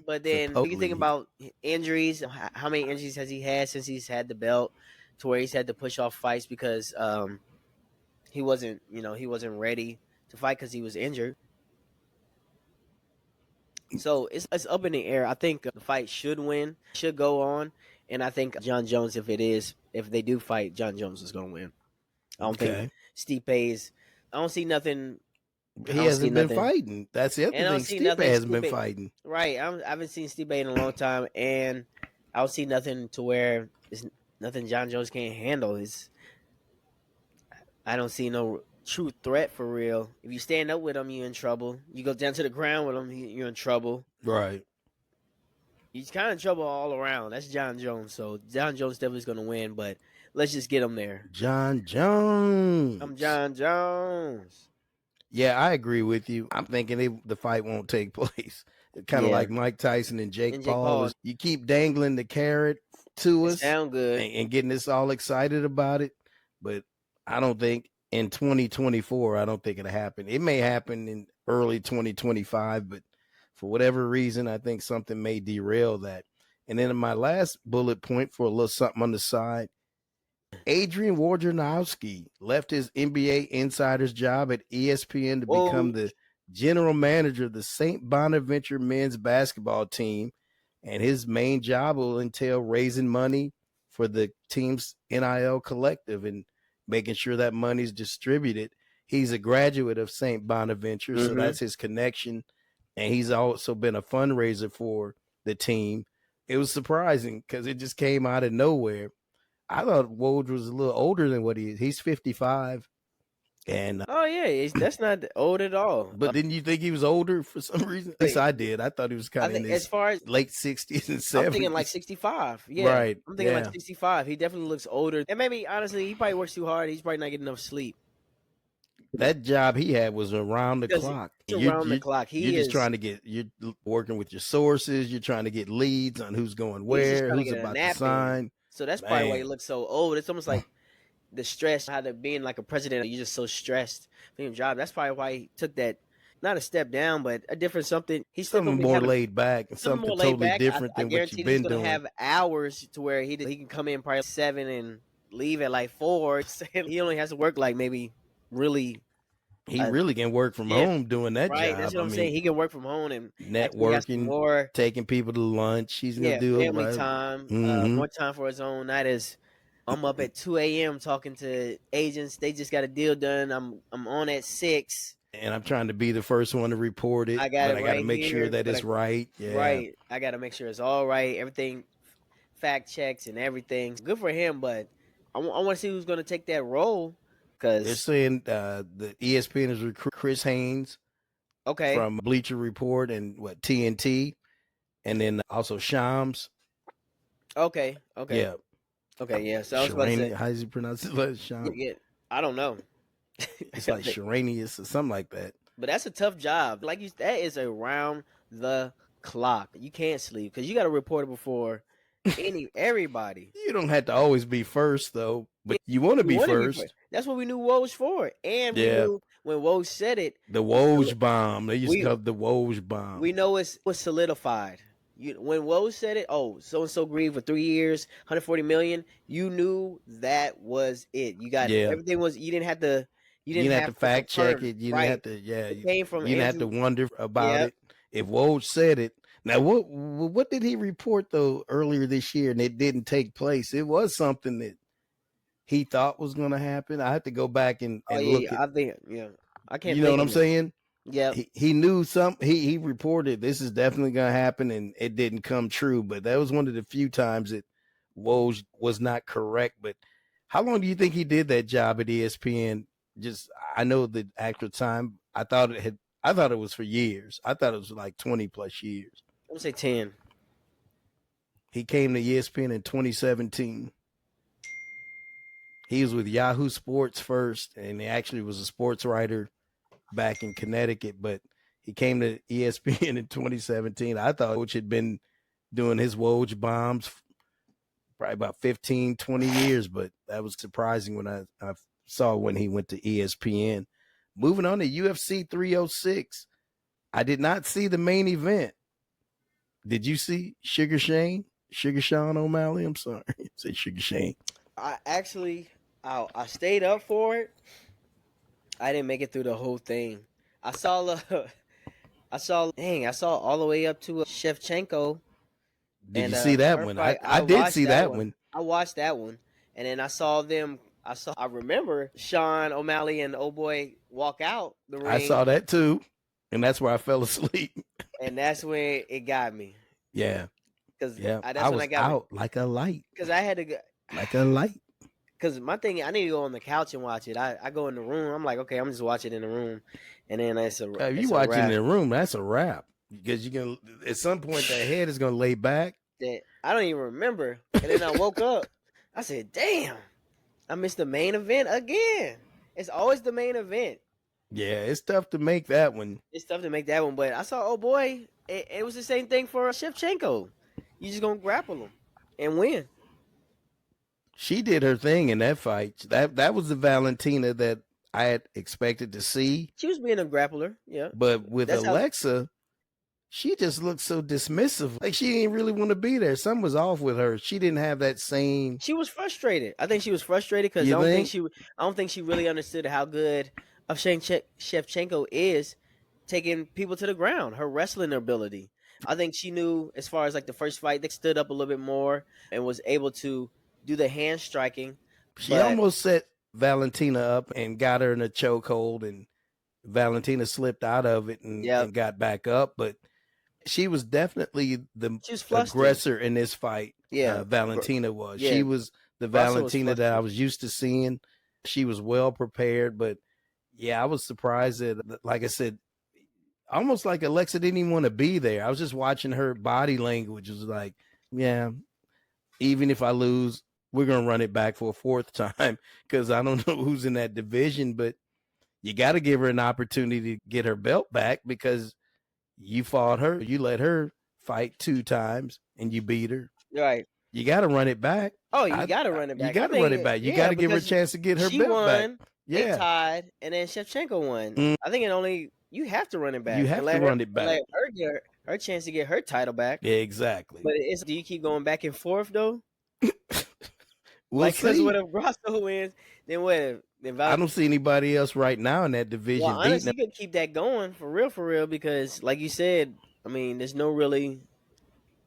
But then when you think about injuries, how many injuries has he had since he's had the belt, to where he's had to push off fights because he wasn't ready to fight because he was injured. So it's up in the air. I think the fight should go on, and I think Jon Jones, if they do fight, Jon Jones is going to win. I don't think Stipe's. I don't see nothing. He hasn't been fighting. That's the other thing. Stipe hasn't been fighting. Right. I haven't seen Stipe in a long time, and I don't see nothing to where it's nothing Jon Jones can't handle. I don't see no true threat for real. If you stand up with him, you're in trouble. You go down to the ground with him, you're in trouble. Right. He's kind of in trouble all around. That's Jon Jones. So Jon Jones definitely is going to win, but let's just get him there. Jon Jones. I'm Jon Jones. Yeah, I agree with you. I'm thinking the fight won't take place. Kind of like Mike Tyson and Jake Paul. You keep dangling the carrot to us. Sound good. And getting us all excited about it. But I don't think in 2024, I don't think it'll happen. It may happen in early 2025, but for whatever reason, I think something may derail that. And then in my last bullet point, for a little something on the side, Adrian Wojnarowski left his NBA insider's job at ESPN to become the general manager of the St. Bonaventure men's basketball team, and his main job will entail raising money for the team's NIL collective and making sure that money's distributed. He's a graduate of St. Bonaventure, so that's his connection, and he's also been a fundraiser for the team. It was surprising because it just came out of nowhere. I thought Woj was a little older than what he is. He's 55. And oh yeah, that's not old at all. But didn't you think he was older for some reason? At least I did. I thought he was kind of in his as far as late 60s and 70s. I'm thinking like 65. Yeah, right. I'm thinking like 65. He definitely looks older, and maybe honestly, he probably works too hard. He's probably not getting enough sleep. That job he had was around the clock. Around the clock. You're just trying to get. You're working with your sources. You're trying to get leads on who's going where, who's about to sign. So that's probably why he looks so old. It's almost like the stress, how to being like a president, you're just so stressed for your job. That's probably why he took that, not a step down, but a different something. He's something more laid back and something totally different than what you've been doing. Have hours to where he can come in probably 7 and leave at like 4. He only has to work like maybe really. He really can work from home doing that job. Right, that's what I'm saying. He can work from home and networking, taking people to lunch. He's gonna do family it. Time, more time for his own. Not as I'm up at 2 a.m. talking to agents. They just got a deal done. I'm on at 6. And I'm trying to be the first one to report it. I got to make sure that it's right. Yeah. Right. I got to make sure it's all right. Everything, fact checks and everything. Good for him, but I want to see who's going to take that role. Because they're saying the ESPN is recruit Chris Haynes, from Bleacher Report and TNT, and then also Shams. Okay. Yeah. Okay. Yeah. So I was about to say, how does he pronounce it? Shams. Yeah. I don't know. It's like Sharanius or something like that. But that's a tough job. Like that is around the clock. You can't sleep because you got to report it before everybody. You don't have to always be first though, but you want to be first. That's what we knew Woj for, and we knew when Woj said it, the Woj bomb. They used to call it the Woj bomb. We know it was solidified. When Woj said it, so and so agreed for 3 years, 140 million. You knew that was it. You got everything was. You didn't have to. You didn't have to fact check it. You didn't have to. Yeah, it came from. You didn't have to wonder about it. If Woj said it. Now, what did he report though earlier this year, and it didn't take place? It was something that he thought was going to happen. I have to go back and look. I think, I can't. You know what I'm saying? Yeah. He knew something. He reported this is definitely going to happen, and it didn't come true. But that was one of the few times that Woj was not correct. But how long do you think he did that job at ESPN? I know the actual time. I thought it was for years. I thought it was like 20 plus years. I'm gonna say 10. He came to ESPN in 2017. He was with Yahoo Sports first, and he actually was a sports writer back in Connecticut, but he came to ESPN in 2017. I thought Woj had been doing his Woj bombs probably about 15, 20 years, but that was surprising when I saw when he went to ESPN. Moving on to UFC 306. I did not see the main event. Did you see Sugar Sean O'Malley? I'm sorry. Say Sugar Shane. I stayed up for it. I didn't make it through the whole thing. I saw all the way up to Shevchenko. Did you see that one? I did see that one. I watched that one, and then I saw them. I remember Sean O'Malley and old boy walk out the ring. I saw that too, and that's where I fell asleep. And that's when it got me. Yeah, because I was out like a light. Because I had to go like a light. Because my thing, I need to go on the couch and watch it. I go in the room. I'm like, okay, I'm just watching in the room, and then it's a. If you watch it in the room, that's a wrap. Because you can at some point that head is gonna lay back. I don't even remember, and then I woke up. I said, "Damn, I missed the main event again." It's always the main event. Yeah, it's tough to make that one. But I saw, oh boy, it was the same thing for Shevchenko. You just gonna grapple him and win. She did her thing in that fight. That was the Valentina that I had expected to see. She was being a grappler, yeah. But with Alexa, she just looked so dismissive. Like she didn't really want to be there. Something was off with her. She didn't have that same. She was frustrated. I think she was frustrated because I don't think she really understood how good Shevchenko is. taking people to the ground. Her wrestling ability. I think she knew, as far as like the first fight, they stood up a little bit more and was able to do the hand striking. She But almost set Valentina up and got her in a chokehold, and Valentina slipped out of it and got back up. But she was definitely the aggressor in this fight. Yeah, Valentina was. Yeah. She was the Valentina that I was used to seeing. She was well prepared, but yeah, I was surprised that, like I said, almost like Alexa didn't even want to be there. I was just watching her body language. It was like, yeah, even if I lose, we're going to run it back for a fourth time, because I don't know who's in that division, but you got to give her an opportunity to get her belt back, because you fought her. You let her fight 2 times and you beat her. Right. You got to run it back. Oh, you got to run it back. You got to run it back. You got to give her a chance to get her belt back. Yeah. They tied, and then Shevchenko won. I think you have to run it back. You have to run it back. Let her get her chance to get her title back. Yeah, exactly. But do you keep going back and forth though? Because what if Grasso wins? Then what? I don't see anybody else right now in that division. Well, honestly, you could keep that going for real, because like you said, I mean, there's no really.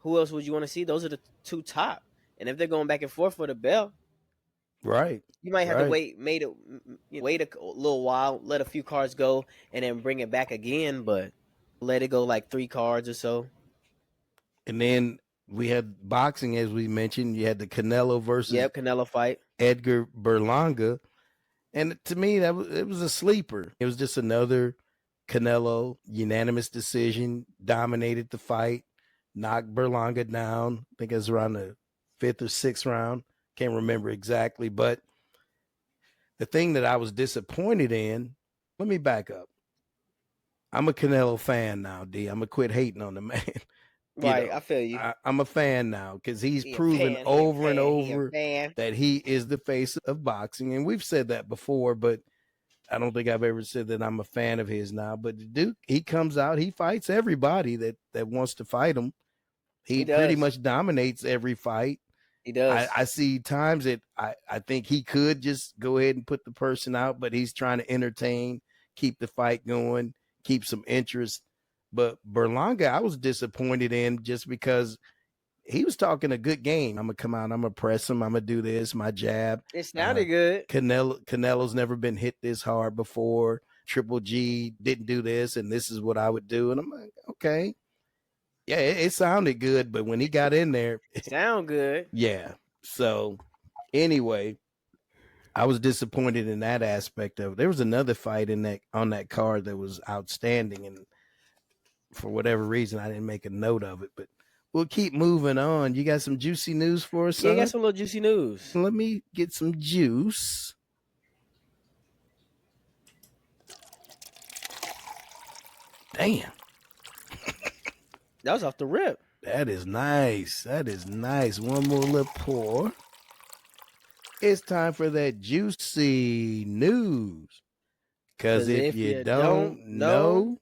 Who else would you want to see? Those are the 2 top, and if they're going back and forth for the belt, right? You might have to wait a little while, let a few cards go, and then bring it back again. But let it go like 3 cards or so. And then we had boxing, as we mentioned. You had the Canelo versus Canelo fight, Edgar Berlanga, and to me it was a sleeper. It was just another Canelo unanimous decision, dominated the fight, knocked Berlanga down. I think it was around the 5th or 6th round. Can't remember exactly, but the thing that I was disappointed in, let me back up. I'm a Canelo fan now, D. I'm going to quit hating on the man. Right, I feel you. I'm a fan now, because he's proven over and over that he is the face of boxing. And we've said that before, but I don't think I've ever said that I'm a fan of his now. But the Duke, he comes out, he fights everybody that wants to fight him. He pretty much dominates every fight. He does. I see times that I think he could just go ahead and put the person out, but he's trying to entertain, keep the fight going, keep some interest. But Berlanga, I was disappointed in, just because he was talking a good game. I'm going to come out, I'm going to press him, I'm going to do this, my jab. It sounded good. Canelo's never been hit this hard before. Triple G didn't do this, and this is what I would do. And I'm like, okay. Yeah, it sounded good, but when he got in there, it sounded good. Yeah. So anyway, I was disappointed in that aspect of it. There was another fight on that card that was outstanding, and for whatever reason I didn't make a note of it, but we'll keep moving on. You got some juicy news for us? Yeah, I got some little juicy news. Let me get some juice. Damn. That was off the rip. That is nice. One more little pour. It's time for that juicy news. Because if you don't know,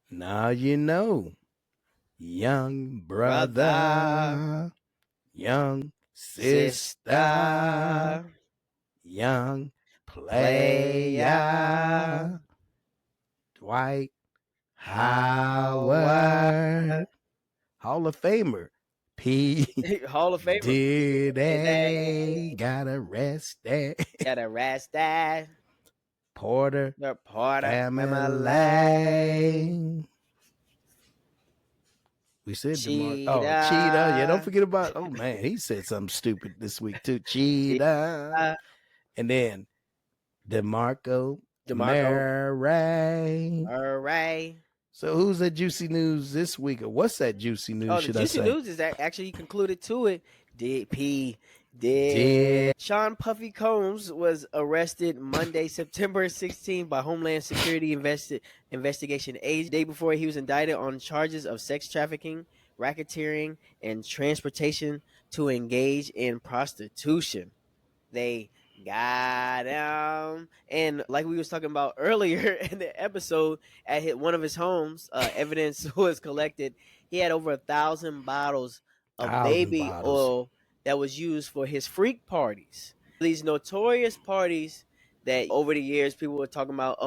now you know. Young brother, young sister, young player, Dwight Howard, Hall of Famer, P. Hall of Famer. Diddy got arrested. Porter family. We said Cheetah. Cheetah. Yeah, don't forget about. Oh man, he said something stupid this week too. Cheetah. And then DeMarco Murray. So who's that juicy news this week, or what's that juicy news? The juicy news is that actually concluded to it. Did Sean Puffy Combs was arrested Monday, September 16 by Homeland Security Investigation Agency. The day before, he was indicted on charges of sex trafficking, racketeering, and transportation to engage in prostitution. They got him. And like we was talking about earlier in the episode, at one of his homes, evidence was collected. He had over 1,000 bottles of baby oil that was used for his freak parties. These notorious parties that over the years people were talking about,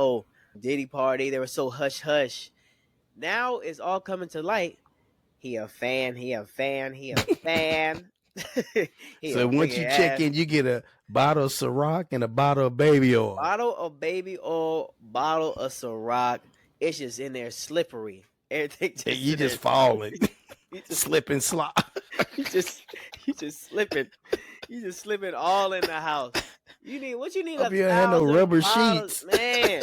Diddy party. They were so hush hush. Now it's all coming to light. He a fan. He a fan. He a fan. He So a once you check ass. in, you get a bottle of Ciroc and a bottle of baby oil. Bottle of baby oil, bottle of Ciroc. It's just in there slippery. Everything just you just falling. You just slip and slide. you just slipping. You just slipping all in the house. You need what you need. Hope you don't have no rubber sheets, man.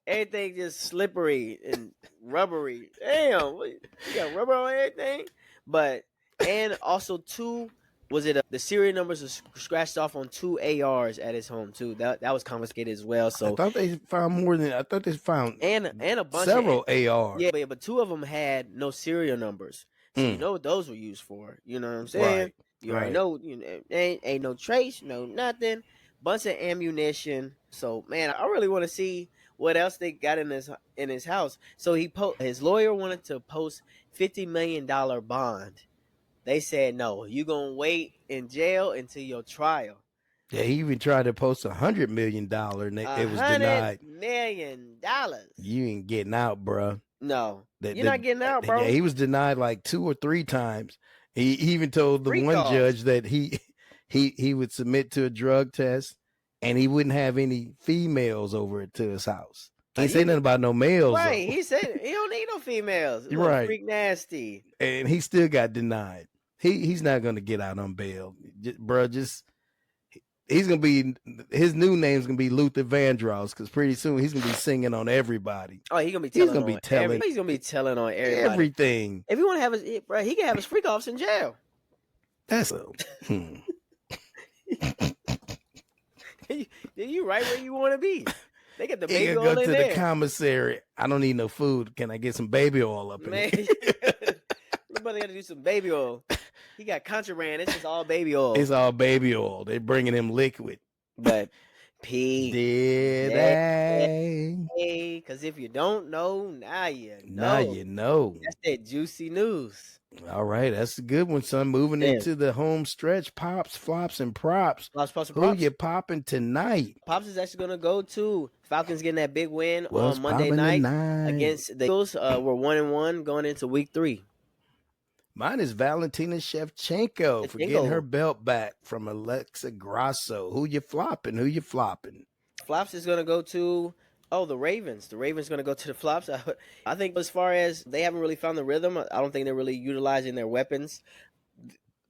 Everything just slippery and rubbery. Damn, you got rubber on everything. But and also the serial numbers are scratched off on 2 ARs at his home too. That was confiscated as well. So I thought they found more than I thought they found and a bunch several ARs. Yeah, but 2 of them had no serial numbers. So you know what those were used for. You know what I'm saying? Right. You already know. You know, ain't no trace, no nothing. Bunch of ammunition. So man, I really want to see what else they got in his house. So his lawyer wanted to post $50 million bond. They said no. You gonna wait in jail until your trial. Yeah, he even tried to post $100 million, and it was denied. $100 million. You ain't getting out, bro. No, you're not getting out, bro. Yeah, he was denied like 2 or 3 times. He even told the one judge that he would submit to a drug test, and he wouldn't have any females over to his house. He ain't say nothing about no males. Right, he said he don't need no females. You're right. Freak nasty. And he still got denied. He's not going to get out on bail, bro. He's gonna be, his new name's gonna be Luther Vandross, because pretty soon he's gonna be singing on everybody. Oh, he's gonna be telling on everybody. Everything. If you want to have his, bro, he can have his freak offs in jail. That's a. You right where you want to be. They get the baby oil go in to there. The commissary. I don't need no food. Can I get some baby oil up in Man, here? your brother got to do some baby oil. He got contraband. It's just all baby oil. It's all baby oil. They're bringing him liquid. But P. Did they? Because if you don't know, now you know. Now you know. That's that juicy news. All right, that's a good one, son. Moving into the home stretch, pops, flops, and props. Who you popping tonight? Pops is actually going to go to Falcons getting that big win on Monday night against the Eagles. We're 1-1 going into week 3. Mine is Valentina Shevchenko for getting her belt back from Alexa Grasso. Who you flopping? Flops is going to go to, the Ravens. The Ravens going to go to the flops. I think as far as they haven't really found the rhythm, I don't think they're really utilizing their weapons.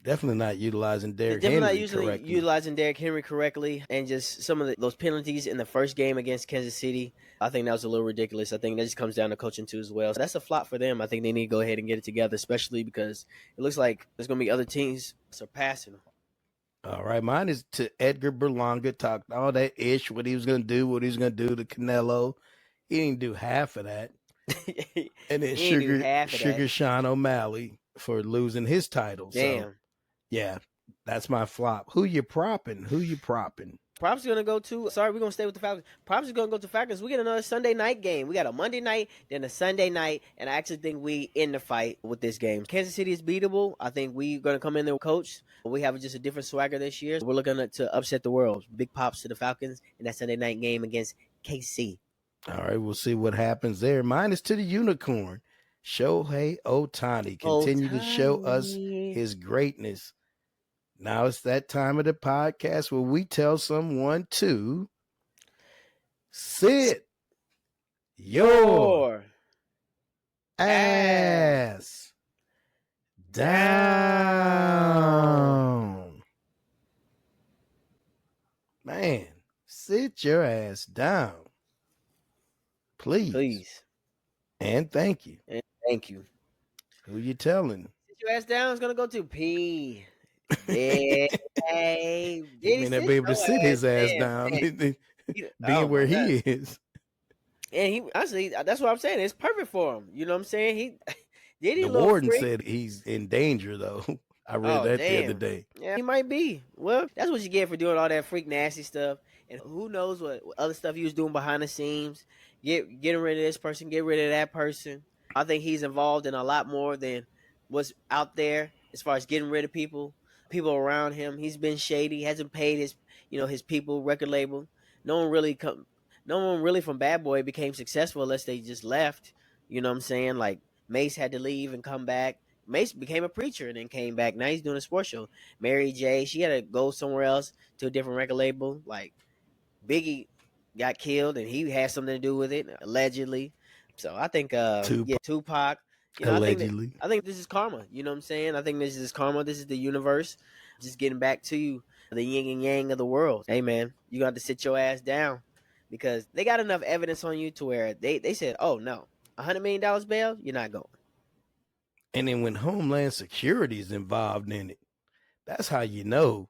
Definitely not utilizing Derrick Henry correctly. Utilizing Derrick Henry correctly, and just some of those penalties in the first game against Kansas City. I think that was a little ridiculous. I think that just comes down to coaching too as well. So that's a flop for them. I think they need to go ahead and get it together, especially because it looks like there's going to be other teams surpassing them. All right, mine is to Edgar Berlanga. Talked all that ish, what he was going to do to Canelo. He didn't do half of that. And then Sugar Sean O'Malley for losing his title. Damn. So, yeah, that's my flop. Who you propping? Props is going to go to, we're going to stay with the Falcons. Props is going to go to Falcons. We get another Sunday night game. We got a Monday night, then a Sunday night, and I actually think we in the fight with this game. Kansas City is beatable. I think we're going to come in there with coach. We have just a different swagger this year. We're looking to upset the world. Big pops to the Falcons in that Sunday night game against KC. All right, we'll see what happens there. Mine is to the unicorn. Shohei Ohtani. Continue to show us his greatness. Now it's that time of the podcast where we tell someone to sit your ass down. Man, sit your ass down. Please. And thank you. Who you telling? Sit your ass down is going to go to P. He may not be able to sit his ass down, being where he is. And he honestly, that's what I'm saying. It's perfect for him. You know what I'm saying? The warden said he's in danger, though. I read that the other day. Yeah, he might be. Well, that's what you get for doing all that freak nasty stuff. And who knows what other stuff he was doing behind the scenes. Getting rid of this person, get rid of that person. I think he's involved in a lot more than what's out there as far as getting rid of people around him. He's been shady. He hasn't paid his people record label. No one really no one really from Bad Boy became successful unless they just left. You know what I'm saying? Like Mace had to leave and come back. Mace became a preacher and then came back. Now he's doing a sports show. Mary J, she had to go somewhere else to a different record label. Like Biggie got killed and he had something to do with it, allegedly. So I think Tupac. You know, allegedly. I think this is karma. You know what I'm saying? I think this is karma. This is the universe just getting back to you, the yin and yang of the world. Hey man, you got to sit your ass down because they got enough evidence on you to where they said, oh no, $100 million bail, you're not going. And then when Homeland Security is involved in it, that's how you know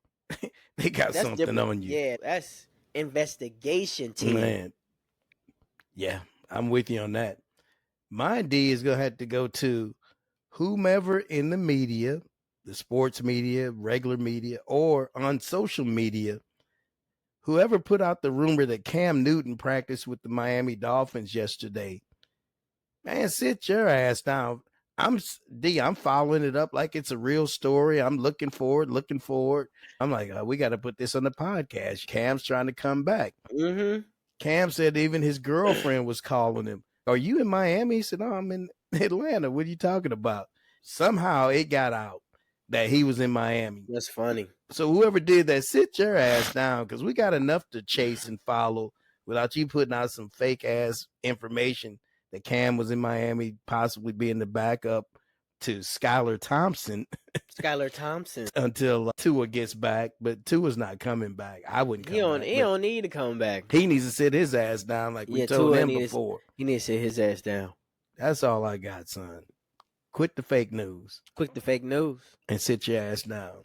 they got something different on you. Yeah, that's investigation team. Man, yeah, I'm with you on that. My D is going to have to go to whomever in the media, the sports media, regular media, or on social media, whoever put out the rumor that Cam Newton practiced with the Miami Dolphins yesterday. Man, sit your ass down. I'm following it up like it's a real story. I'm looking forward. I'm like, we got to put this on the podcast. Cam's trying to come back. Mm-hmm. Cam said even his girlfriend was calling him. Are you in Miami? He said, no, I'm in Atlanta. What are you talking about? Somehow it got out that he was in Miami. That's funny. So whoever did that, sit your ass down because we got enough to chase and follow without you putting out some fake ass information that Cam was in Miami, possibly being the backup to Skylar Thompson. Until Tua gets back, but Tua's not coming back. I wouldn't come back. He don't need to come back. He needs to sit his ass down like we told him before. He needs to sit his ass down. That's all I got, son. Quit the fake news. And sit your ass down.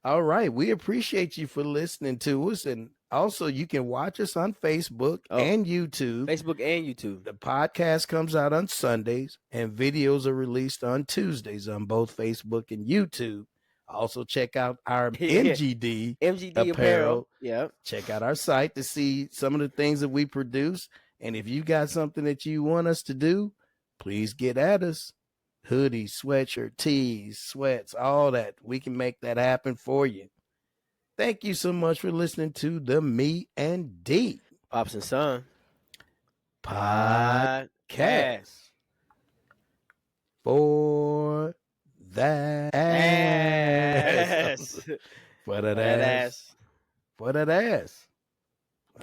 All right. We appreciate you for listening to us. And also, you can watch us on Facebook and YouTube. The podcast comes out on Sundays, and videos are released on Tuesdays on both Facebook and YouTube. Also, check out our MGD apparel. Yeah. Check out our site to see some of the things that we produce. And if you got something that you want us to do, please get at us. Hoodies, sweatshirt, tees, sweats, all that. We can make that happen for you. Thank you so much for listening to the Me and D Pops and Son podcast. For that ass. For that ass. For that ass.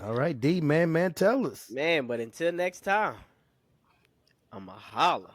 All right, D, man, tell us. Man, but until next time, I'ma holla.